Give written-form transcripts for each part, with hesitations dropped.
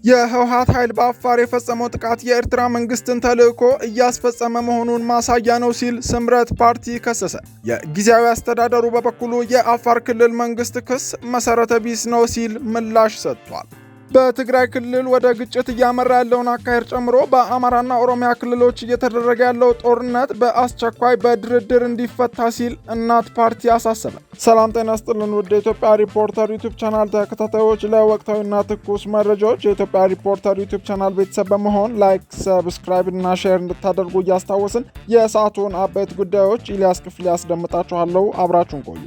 የህወሓት ኃይል በአፋር የፈጸመው ጥቃት የኤርትራ መንግስትን ተልዕኮ እያስፈጸመ መሆኑን ማሳያ ነው ሲል ስምረት ፓርቲ ከሰሰ። የጊዜያዊ አስተዳደሩ በበኩሉ የአፋር ክልል መንግስት ክስ መሰረተ ቢስ ነው ሲል ምላሽ ሰጥቷል። በትግራይ ክልል ወደ ግጭት እያመራ ያለውን አካሄድ ጨምሮ በአማራና ኦሮሚያ ክልሎች እየተደረገ ያለው ጦርነት በአስቸኳይ በድርድር እንዲፈታ ሲል እናት ፓርቲ አሳሰበ። ሰላም ጤና ይስጥልን ውድ የኢትዮጵያ ሪፖርተር ዩቲዩብ ቻናል ተከታታዮች፣ ለወቅታዊና ትኩስ መረጃዎች የኢትዮጵያ ሪፖርተር ዩቲዩብ ቻናል ቤተሰብ በመሆን ላይክ፣ ሰብስክራይብ እና ሼር እንድታደርጉ እያስታወስን የሰዓቱን አበይት ጉዳዮች ኢሊያስ ክፍሌ ያስደምጣችኋለሁ። አብራችሁን ቆዩ።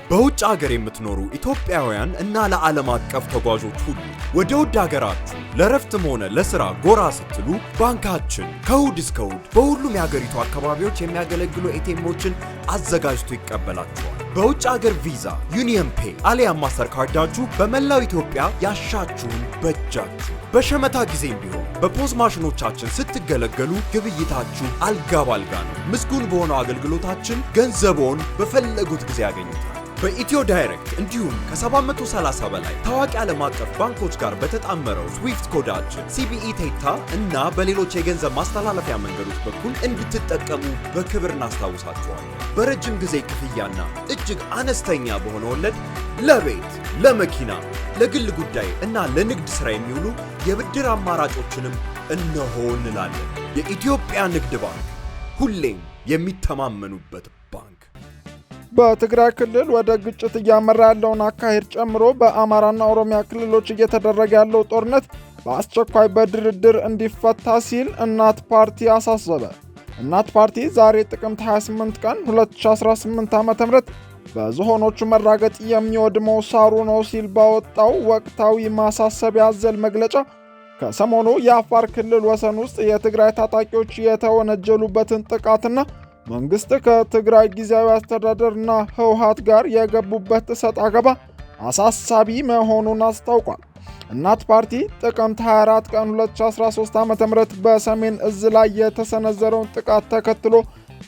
በውጭ ሀገር የምትኖሩ ኢትዮጵያውያን እና ለዓለም አቀፍ ተጓዦች ሁሉ ወደ ውድ ሀገራችሁ ለረፍትም ሆነ ለሥራ ጎራ ስትሉ ባንካችን ከእሁድ እስከ እሁድ በሁሉም የሀገሪቱ አካባቢዎች የሚያገለግሉ ኤቲኤሞችን አዘጋጅቶ ይቀበላችኋል። በውጭ ሀገር ቪዛ፣ ዩኒየን ፔይ አሊያም ማስተር ካርዳችሁ በመላው ኢትዮጵያ ያሻችሁን በእጃችሁ በሸመታ ጊዜም ቢሆን በፖዝ ማሽኖቻችን ስትገለገሉ ግብይታችሁ አልጋ ባልጋ ነው። ምስጉን በሆነው አገልግሎታችን ገንዘቦን በፈለጉት ጊዜ ያገኙታል። በኢትዮ ዳይሬክት እንዲሁም ከ730 በላይ ታዋቂ ዓለም አቀፍ ባንኮች ጋር በተጣመረው ስዊፍት ኮዳችን ሲቢኢ ቴታ እና በሌሎች የገንዘብ ማስተላለፊያ መንገዶች በኩል እንድትጠቀሙ በክብር እናስታውሳችኋለን። በረጅም ጊዜ ክፍያና እጅግ አነስተኛ በሆነ ወለድ ለቤት፣ ለመኪና፣ ለግል ጉዳይ እና ለንግድ ሥራ የሚውሉ የብድር አማራጮችንም እነሆ እንላለን። የኢትዮጵያ ንግድ ባንክ ሁሌም የሚተማመኑበት ባንክ። በትግራይ ክልል ወደ ግጭት እያመራ ያለውን አካሄድ ጨምሮ በአማራና ኦሮሚያ ክልሎች እየተደረገ ያለው ጦርነት በአስቸኳይ በድርድር እንዲፈታ ሲል እናት ፓርቲ አሳሰበ። እናት ፓርቲ ዛሬ ጥቅምት 28 ቀን 2018 ዓ.ም በዝሆኖቹ መራገጥ የሚወድመው ሳሩ ነው ሲል ባወጣው ወቅታዊ ማሳሰቢያ ያዘለ መግለጫ ከሰሞኑ የአፋር ክልል ወሰን ውስጥ የትግራይ ታጣቂዎች የተወነጀሉበትን ጥቃትና መንግስት ከትግራይ ጊዜያዊ አስተዳደርና ህወሓት ጋር የገቡበት እሰጥ አገባ አሳሳቢ መሆኑን አስታውቋል። እናት ፓርቲ ጥቅምት 24 ቀን 2013 ዓ.ም በሰሜን እዝ ላይ የተሰነዘረውን ጥቃት ተከትሎ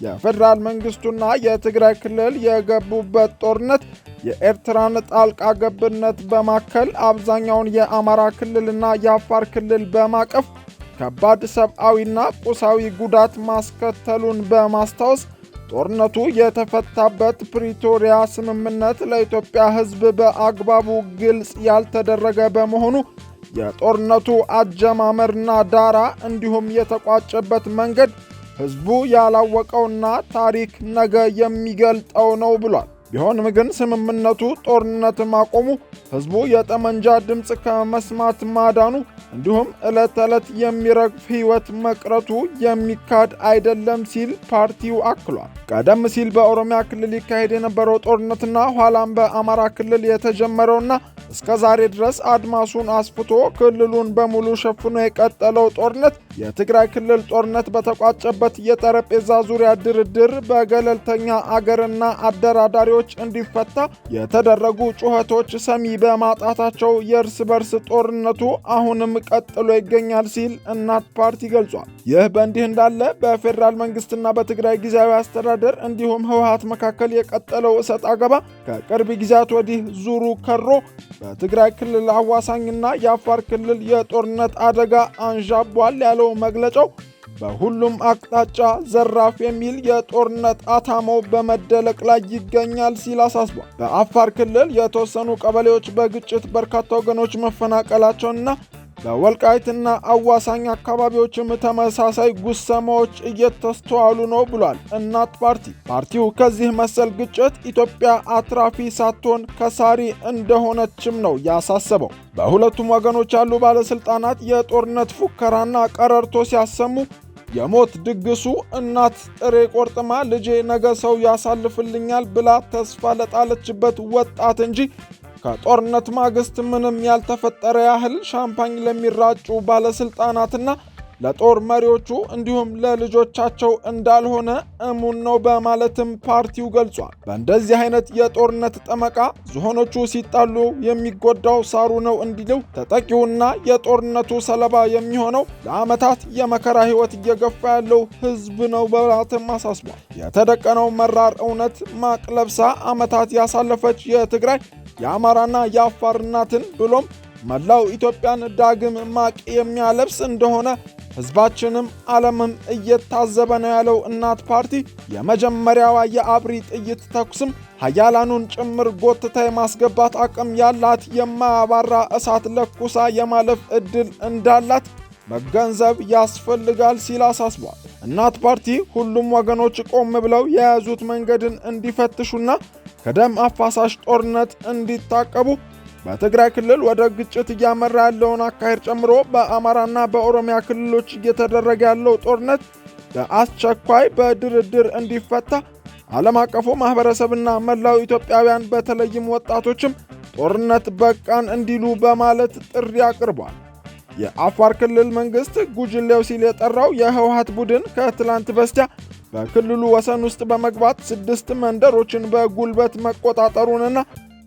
የፌዴራል መንግስቱና የትግራይ ክልል የገቡበት ጦርነት የኤርትራን ጣልቃ ገብነት በማከል አብዛኛውን የአማራ ክልልና የአፋር ክልል በማቀፍ ከባድ ሰብአዊና ቁሳዊ ጉዳት ማስከተሉን በማስታወስ ጦርነቱ የተፈታበት ፕሪቶሪያ ስምምነት ለኢትዮጵያ ሕዝብ በአግባቡ ግልጽ ያልተደረገ በመሆኑ የጦርነቱ አጀማመርና ዳራ እንዲሁም የተቋጨበት መንገድ ሕዝቡ ያላወቀውና ታሪክ ነገ የሚገልጠው ነው ብሏል። ቢሆንም ግን ስምምነቱ ጦርነት ማቆሙ፣ ሕዝቡ የጠመንጃ ድምፅ ከመስማት ማዳኑ እንዲሁም ዕለት ተዕለት የሚረግፍ ሕይወት መቅረቱ የሚካድ አይደለም ሲል ፓርቲው አክሏል። ቀደም ሲል በኦሮሚያ ክልል ይካሄድ የነበረው ጦርነትና ኋላም በአማራ ክልል የተጀመረውና እስከ ዛሬ ድረስ አድማሱን አስፍቶ ክልሉን በሙሉ ሸፍኖ የቀጠለው ጦርነት የትግራይ ክልል ጦርነት በተቋጨበት የጠረጴዛ ዙሪያ ድርድር በገለልተኛ አገርና አደራዳሪዎች እንዲፈታ የተደረጉ ጩኸቶች ሰሚ በማጣታቸው የእርስ በርስ ጦርነቱ አሁንም ቀጥሎ ይገኛል ሲል እናት ፓርቲ ገልጿል። ይህ በእንዲህ እንዳለ በፌዴራል መንግስትና በትግራይ ጊዜያዊ አስተዳደር እንዲሁም ህወሓት መካከል የቀጠለው እሰጥ አገባ ከቅርብ ጊዜያት ወዲህ ዙሩ ከሮ በትግራይ ክልል አዋሳኝና የአፋር ክልል የጦርነት አደጋ አንዣቧል ያለው መግለጫው በሁሉም አቅጣጫ ዘራፍ የሚል የጦርነት አታሞ በመደለቅ ላይ ይገኛል ሲል አሳስቧል። በአፋር ክልል የተወሰኑ ቀበሌዎች በግጭት በርካታ ወገኖች መፈናቀላቸውንና በወልቃይትና አዋሳኝ አካባቢዎችም ተመሳሳይ ጉሰማዎች እየተስተዋሉ ነው ብሏል እናት ፓርቲ። ፓርቲው ከዚህ መሰል ግጭት ኢትዮጵያ አትራፊ ሳትሆን ከሳሪ እንደሆነችም ነው ያሳሰበው። በሁለቱም ወገኖች ያሉ ባለስልጣናት የጦርነት ፉከራና ቀረርቶ ሲያሰሙ የሞት ድግሱ እናት ጥሬ ቆርጥማ ልጄ ነገ ሰው ያሳልፍልኛል ብላ ተስፋ ለጣለችበት ወጣት እንጂ ከጦርነት ማግስት ምንም ያልተፈጠረ ያህል ሻምፓኝ ለሚራጩ ባለስልጣናትና ለጦር መሪዎቹ እንዲሁም ለልጆቻቸው እንዳልሆነ እሙን ነው በማለትም ፓርቲው ገልጿል። በእንደዚህ አይነት የጦርነት ጠመቃ ዝሆኖቹ ሲጣሉ የሚጎዳው ሳሩ ነው እንዲለው ተጠቂውና የጦርነቱ ሰለባ የሚሆነው ለዓመታት የመከራ ሕይወት እየገፋ ያለው ሕዝብ ነው በማለትም አሳስቧል። የተደቀነው መራር እውነት ማቅ ለብሳ ዓመታት ያሳለፈች የትግራይ የአማራና የአፋር እናትን ብሎም መላው ኢትዮጵያን ዳግም ማቅ የሚያለብስ እንደሆነ ህዝባችንም ዓለምም እየታዘበ ነው ያለው እናት ፓርቲ የመጀመሪያዋ የአብሪ ጥይት ተኩስም ኃያላኑን ጭምር ጎትታ የማስገባት አቅም ያላት የማያባራ እሳት ለኩሳ የማለፍ ዕድል እንዳላት መገንዘብ ያስፈልጋል ሲል አሳስቧል። እናት ፓርቲ ሁሉም ወገኖች ቆም ብለው የያዙት መንገድን እንዲፈትሹና ከደም አፋሳሽ ጦርነት እንዲታቀቡ በትግራይ ክልል ወደ ግጭት እያመራ ያለውን አካሄድ ጨምሮ በአማራና በኦሮሚያ ክልሎች እየተደረገ ያለው ጦርነት በአስቸኳይ በድርድር እንዲፈታ ዓለም አቀፉ ማህበረሰብና መላው ኢትዮጵያውያን በተለይም ወጣቶችም ጦርነት በቃን እንዲሉ በማለት ጥሪ አቅርቧል። የአፋር ክልል መንግስት ጉጅሌው ሲል የጠራው የህወሓት ቡድን ከትላንት በስቲያ በክልሉ ወሰን ውስጥ በመግባት 6 መንደሮችን በጉልበት መቆጣጠሩንና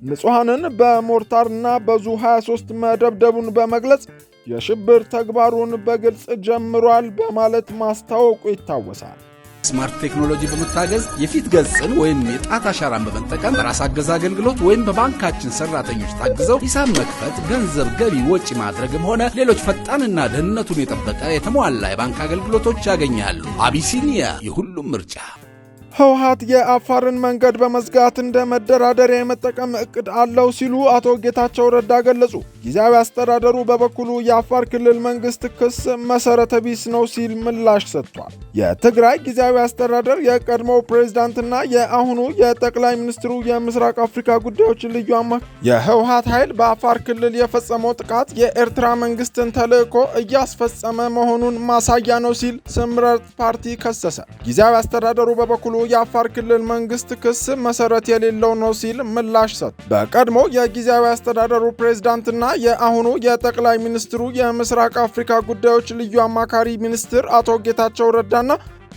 ንጹሃንን በሞርታርና በዙ 23 መደብደቡን በመግለጽ የሽብር ተግባሩን በግልጽ ጀምሯል በማለት ማስታወቁ ይታወሳል። ስማርት ቴክኖሎጂ በመታገዝ የፊት ገጽን ወይም የጣት አሻራን በመጠቀም በራስ አገዝ አገልግሎት ወይም በባንካችን ሰራተኞች ታግዘው ሂሳብ መክፈት፣ ገንዘብ ገቢ ወጪ ማድረግም ሆነ ሌሎች ፈጣንና ደህንነቱን የጠበቀ የተሟላ የባንክ አገልግሎቶች ያገኛሉ። አቢሲኒያ የሁሉም ምርጫ። ህወሓት የአፋርን መንገድ በመዝጋት እንደ መደራደሪያ የመጠቀም እቅድ አለው ሲሉ አቶ ጌታቸው ረዳ ገለጹ። ጊዜያዊ አስተዳደሩ በበኩሉ የአፋር ክልል መንግስት ክስ መሰረተ ቢስ ነው ሲል ምላሽ ሰጥቷል። የትግራይ ጊዜያዊ አስተዳደር የቀድሞው ፕሬዝዳንትና የአሁኑ የጠቅላይ ሚኒስትሩ የምስራቅ አፍሪካ ጉዳዮች ልዩ አማካሪ የህወሓት ኃይል በአፋር ክልል የፈጸመው ጥቃት የኤርትራ መንግስትን ተልዕኮ እያስፈጸመ መሆኑን ማሳያ ነው ሲል ስምረት ፓርቲ ከሰሰ። ጊዜያዊ አስተዳደሩ በበኩሉ የአፋር ክልል መንግስት ክስ መሰረት የሌለው ነው ሲል ምላሽ ሰጥ በቀድሞ የጊዜያዊ አስተዳደሩ ፕሬዝዳንትና የአሁኑ የጠቅላይ ሚኒስትሩ የምስራቅ አፍሪካ ጉዳዮች ልዩ አማካሪ ሚኒስትር አቶ ጌታቸው ረዳና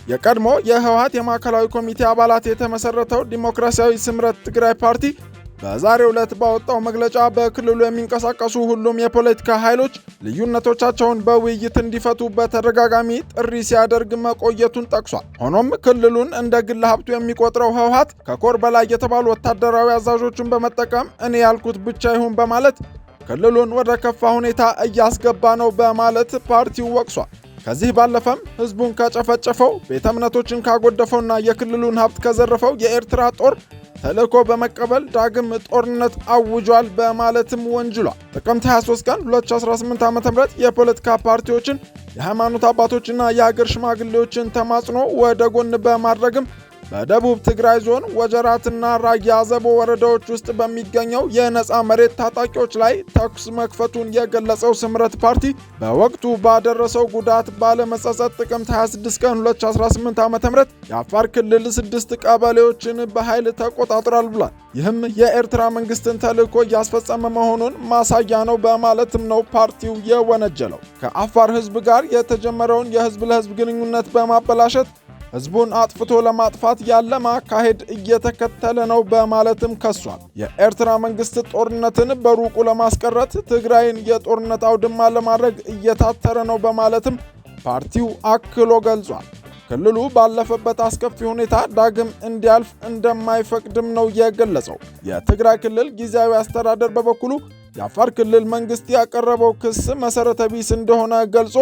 የቀድሞ የህወሓት የማዕከላዊ ኮሚቴ አባላት የተመሰረተው ዲሞክራሲያዊ ስምረት ትግራይ ፓርቲ በዛሬው ዕለት ባወጣው መግለጫ በክልሉ የሚንቀሳቀሱ ሁሉም የፖለቲካ ኃይሎች ልዩነቶቻቸውን በውይይት እንዲፈቱ በተደጋጋሚ ጥሪ ሲያደርግ መቆየቱን ጠቅሷል። ሆኖም ክልሉን እንደ ግል ሀብቱ የሚቆጥረው ህወሓት ከኮር በላይ የተባሉ ወታደራዊ አዛዦችን በመጠቀም እኔ ያልኩት ብቻ ይሁን በማለት ክልሉን ወደ ከፋ ሁኔታ እያስገባ ነው በማለት ፓርቲው ወቅሷል። ከዚህ ባለፈም ህዝቡን ከጨፈጨፈው፣ ቤተ እምነቶችን ካጎደፈውና የክልሉን ሀብት ከዘረፈው የኤርትራ ጦር ተልዕኮ በመቀበል ዳግም ጦርነት አውጇል በማለትም ወንጅሏል። ጥቅምት 23 ቀን 2018 ዓ.ም የፖለቲካ ፓርቲዎችን፣ የሃይማኖት አባቶችና የሀገር ሽማግሌዎችን ተማጽኖ ወደ ጎን በማድረግም በደቡብ ትግራይ ዞን ወጀራትና ራያ አዘቦ ወረዳዎች ውስጥ በሚገኘው የነፃ መሬት ታጣቂዎች ላይ ተኩስ መክፈቱን የገለጸው ስምረት ፓርቲ በወቅቱ ባደረሰው ጉዳት ባለመጸጸት ጥቅምት 26 ቀን 2018 ዓ.ም የአፋር ክልል 6 ቀበሌዎችን በኃይል ተቆጣጥሯል ብሏል። ይህም የኤርትራ መንግስትን ተልዕኮ እያስፈጸመ መሆኑን ማሳያ ነው በማለትም ነው ፓርቲው የወነጀለው። ከአፋር ህዝብ ጋር የተጀመረውን የህዝብ ለህዝብ ግንኙነት በማበላሸት ህዝቡን አጥፍቶ ለማጥፋት ያለመ አካሄድ እየተከተለ ነው በማለትም ከሷል። የኤርትራ መንግስት ጦርነትን በሩቁ ለማስቀረት ትግራይን የጦርነት አውድማ ለማድረግ እየታተረ ነው በማለትም ፓርቲው አክሎ ገልጿል። ክልሉ ባለፈበት አስከፊ ሁኔታ ዳግም እንዲያልፍ እንደማይፈቅድም ነው የገለጸው። የትግራይ ክልል ጊዜያዊ አስተዳደር በበኩሉ የአፋር ክልል መንግስት ያቀረበው ክስ መሰረተ ቢስ እንደሆነ ገልጾ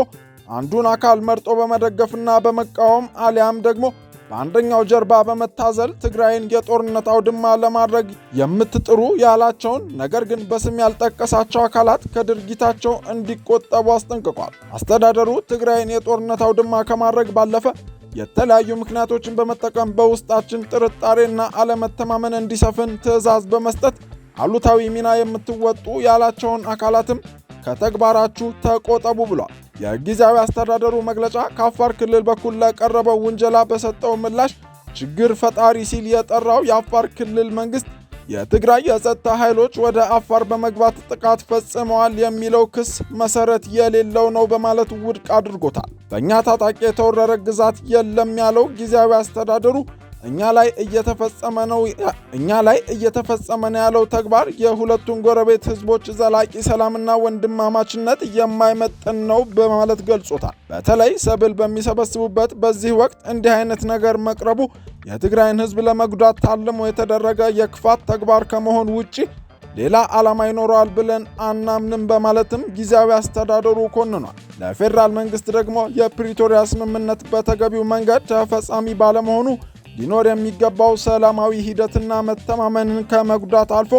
አንዱን አካል መርጦ በመደገፍና በመቃወም አሊያም ደግሞ በአንደኛው ጀርባ በመታዘል ትግራይን የጦርነት አውድማ ለማድረግ የምትጥሩ ያላቸውን ነገር ግን በስም ያልጠቀሳቸው አካላት ከድርጊታቸው እንዲቆጠቡ አስጠንቅቋል። አስተዳደሩ ትግራይን የጦርነት አውድማ ከማድረግ ባለፈ የተለያዩ ምክንያቶችን በመጠቀም በውስጣችን ጥርጣሬና አለመተማመን እንዲሰፍን ትዕዛዝ በመስጠት አሉታዊ ሚና የምትወጡ ያላቸውን አካላትም ከተግባራችሁ ተቆጠቡ ብሏል። የጊዜያዊ አስተዳደሩ መግለጫ ከአፋር ክልል በኩል ለቀረበው ውንጀላ በሰጠው ምላሽ ችግር ፈጣሪ ሲል የጠራው የአፋር ክልል መንግስት የትግራይ የጸጥታ ኃይሎች ወደ አፋር በመግባት ጥቃት ፈጽመዋል የሚለው ክስ መሰረት የሌለው ነው በማለት ውድቅ አድርጎታል። በእኛ ታጣቂ የተወረረ ግዛት የለም ያለው ጊዜያዊ አስተዳደሩ እኛ ላይ እየተፈጸመ ነው ያለው ተግባር የሁለቱን ጎረቤት ህዝቦች ዘላቂ ሰላምና ወንድማማችነት የማይመጥን ነው በማለት ገልጾታል። በተለይ ሰብል በሚሰበስቡበት በዚህ ወቅት እንዲህ አይነት ነገር መቅረቡ የትግራይን ህዝብ ለመጉዳት ታልሞ የተደረገ የክፋት ተግባር ከመሆን ውጪ ሌላ ዓላማ ይኖረዋል ብለን አናምንም በማለትም ጊዜያዊ አስተዳደሩ ኮንኗል። ለፌዴራል መንግስት ደግሞ የፕሪቶሪያ ስምምነት በተገቢው መንገድ ተፈጻሚ ባለመሆኑ ሊኖር የሚገባው ሰላማዊ ሂደትና መተማመንን ከመጉዳት አልፎ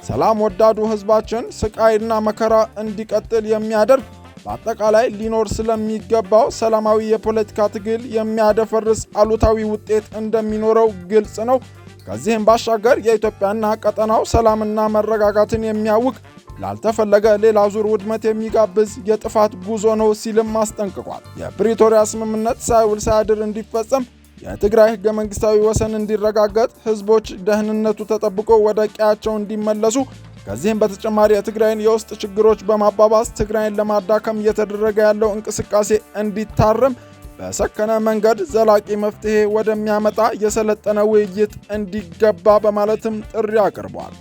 ሰላም ወዳዱ ህዝባችን ስቃይና መከራ እንዲቀጥል የሚያደርግ በአጠቃላይ ሊኖር ስለሚገባው ሰላማዊ የፖለቲካ ትግል የሚያደፈርስ አሉታዊ ውጤት እንደሚኖረው ግልጽ ነው። ከዚህም ባሻገር የኢትዮጵያና ቀጠናው ሰላምና መረጋጋትን የሚያውክ ላልተፈለገ ሌላ ዙር ውድመት የሚጋብዝ የጥፋት ጉዞ ነው ሲልም አስጠንቅቋል። የፕሪቶሪያ ስምምነት ሳይውል ሳያድር እንዲፈጸም፣ የትግራይ ህገ መንግስታዊ ወሰን እንዲረጋገጥ፣ ህዝቦች ደህንነቱ ተጠብቆ ወደ ቀያቸው እንዲመለሱ፣ ከዚህም በተጨማሪ የትግራይን የውስጥ ችግሮች በማባባስ ትግራይን ለማዳከም እየተደረገ ያለው እንቅስቃሴ እንዲታረም በሰከነ መንገድ ዘላቂ መፍትሄ ወደሚያመጣ የሰለጠነ ውይይት እንዲገባ በማለትም ጥሪ አቅርቧል።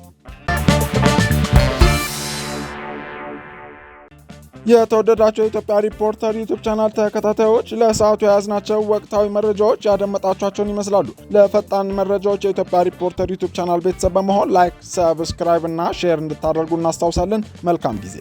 የተወደዳቸው የኢትዮጵያ ሪፖርተር ዩቲዩብ ቻናል ተከታታዮች ለሰዓቱ የያዝናቸው ወቅታዊ መረጃዎች ያደመጣችኋቸውን ይመስላሉ። ለፈጣን መረጃዎች የኢትዮጵያ ሪፖርተር ዩቲዩብ ቻናል ቤተሰብ በመሆን ላይክ፣ ሰብስክራይብ እና ሼር እንድታደርጉ እናስታውሳለን። መልካም ጊዜ